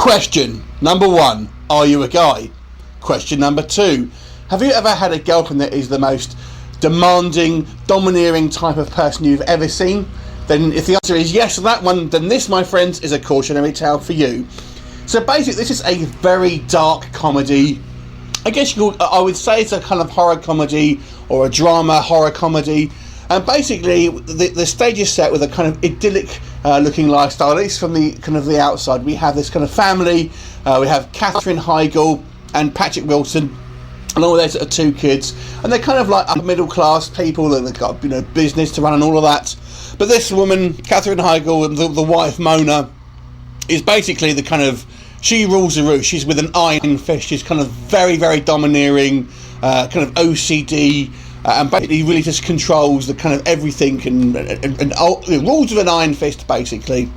Question number 1, are you a guy? Question number 2, have you ever had a girlfriend that is the most demanding, domineering type of person you've ever seen? Then if the answer is yes to that one, then this, my friends, is a cautionary tale for you. So basically, this is a very dark comedy. I guess I would say it's a kind of horror comedy or a drama horror comedy. And basically, the stage is set with a kind of idyllic looking lifestyle, at least from the kind of the outside. We have this kind of family. We have Katherine Heigl and Patrick Wilson, along with their sort of 2 kids, and they're kind of like upper middle class people, and they've got business to run and all of that. But this woman, Katherine Heigl, and the wife Mona, is basically the kind of, she rules the roost. She's with an iron fist. She's kind of very, very domineering, kind of OCD, and basically really just controls the kind of everything and rules with an iron fist, basically.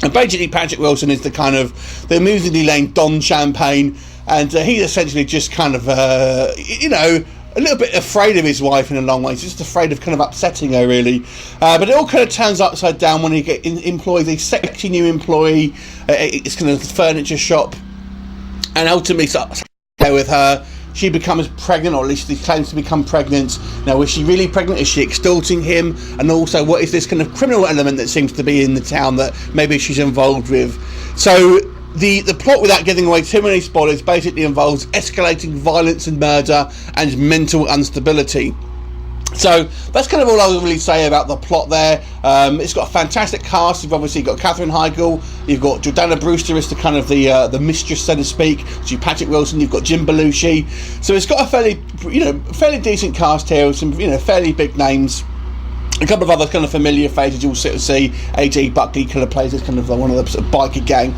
And basically Patrick Wilson is the kind of the amusingly named Don Champagne, and he's essentially just kind of a little bit afraid of his wife in a long way. He's just afraid of kind of upsetting her, really. But it all kind of turns upside down when he employs a sexy new employee. It's kind of a furniture shop, and ultimately starts with her. She becomes pregnant, or at least she claims to become pregnant. Now, is she really pregnant? Is she extorting him? And also, what is this kind of criminal element that seems to be in the town that maybe she's involved with? So the plot, without giving away too many spoilers, basically involves escalating violence and murder and mental instability. So that's kind of all I would really say about the plot there. It's got a fantastic cast. You've obviously got Katherine Heigl, you've got Jordana Brewster as the kind of the mistress, so to speak. So Patrick Wilson, you've got Jim Belushi. So it's got a fairly decent cast here with some fairly big names. A couple of other kind of familiar faces you'll sort of see. AJ Buckley kind of plays as kind of one of the sort of biker gang.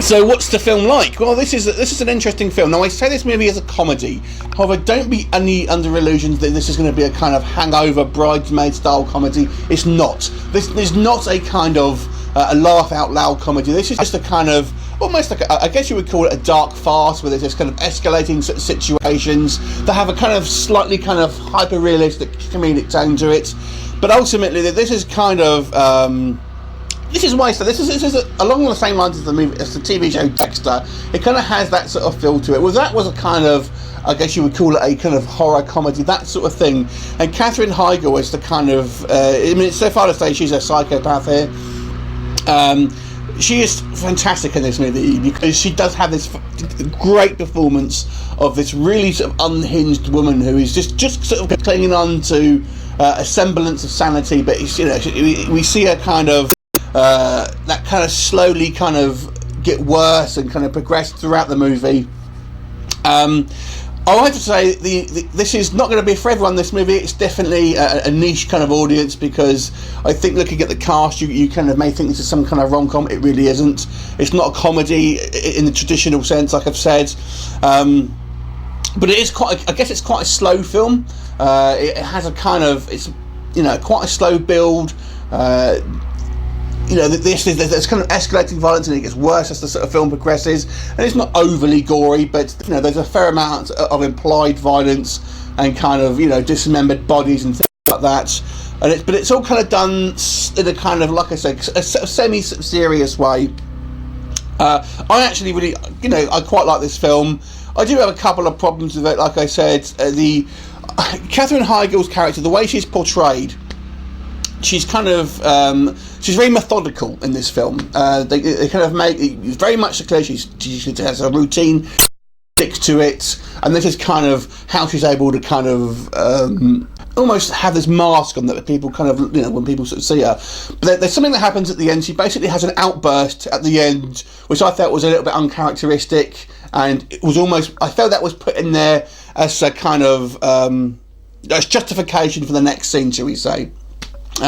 So what's the film like? Well, this is an interesting film. Now, I say this movie is a comedy. However, don't be any under illusions that this is going to be a kind of hangover, bridesmaid style comedy. It's not. This is not a kind of a laugh out loud comedy. This is just a kind of, almost like, I guess you would call it a dark farce, where there's this kind of escalating sort of situations that have a kind of slightly kind of hyper realistic comedic tone to it. But ultimately, this is kind of this is why. So this is along the same lines as the movie, as the TV show Dexter. It kind of has that sort of feel to it. Well, that was a kind of, I guess you would call it a kind of horror comedy, that sort of thing. And Katherine Heigl is the kind of, I mean, it's so far to say she's a psychopath here. She is fantastic in this movie because she does have this great performance of this really sort of unhinged woman who is just sort of clinging on to a semblance of sanity, but it's, we see her kind of that kind of slowly kind of get worse and kind of progress throughout the movie. I have to say this is not going to be for everyone, this movie. It's definitely a niche kind of audience, because I think looking at the cast you kind of may think this is some kind of rom-com. It really isn't. It's not a comedy in the traditional sense, like I've said, but it is quite, I guess it's quite a slow film. It has a kind of, it's quite a slow build. There's kind of escalating violence, and it gets worse as the sort of film progresses. And it's not overly gory, but there's a fair amount of implied violence and kind of dismembered bodies and things like that. But it's all kind of done in a kind of, like I said, a semi-serious way. I actually really, I quite like this film. I do have a couple of problems with it. Like I said, the Katherine Heigl's character, the way she's portrayed, she's kind of she's very methodical in this film. They kind of make it very much clear she has a routine, sticks to it, and this is kind of how she's able to kind of almost have this mask on that people kind of, when people sort of see her. But there's something that happens at the end. She basically has an outburst at the end, which I felt was a little bit uncharacteristic, and it was almost, I felt that was put in there as a kind of as justification for the next scene, shall we say.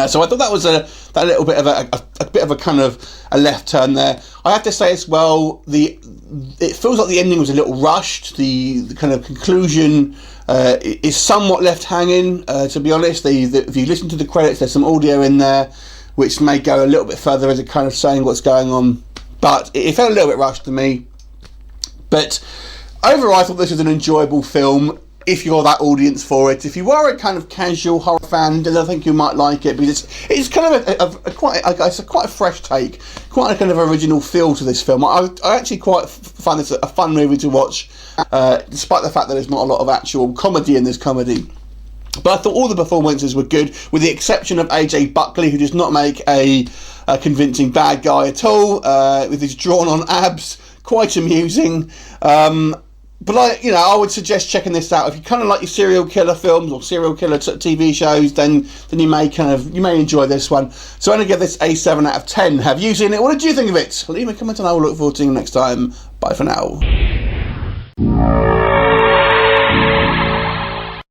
So I thought that was that little bit of a bit of a kind of a left turn there. I have to say as well, it feels like the ending was a little rushed. The kind of conclusion is somewhat left hanging. To be honest, if you listen to the credits, there's some audio in there which may go a little bit further as a kind of saying what's going on. But it felt a little bit rushed to me. But overall, I thought this was an enjoyable film. if you're that audience for it. If you are a kind of casual horror fan, then I think you might like it, because it's kind of quite a fresh take, quite a kind of original feel to this film. I actually quite find this a fun movie to watch, despite the fact that there's not a lot of actual comedy in this comedy. But I thought all the performances were good, with the exception of AJ Buckley, who does not make a convincing bad guy at all, with his drawn-on abs, quite amusing. But I would suggest checking this out if you kind of like your serial killer films or serial killer TV shows. Then you may enjoy this one. So I'm going to give this a 7 out of 10. Have you seen it? What did you think of it? Leave a comment and I will look forward to seeing you next time. Bye for now.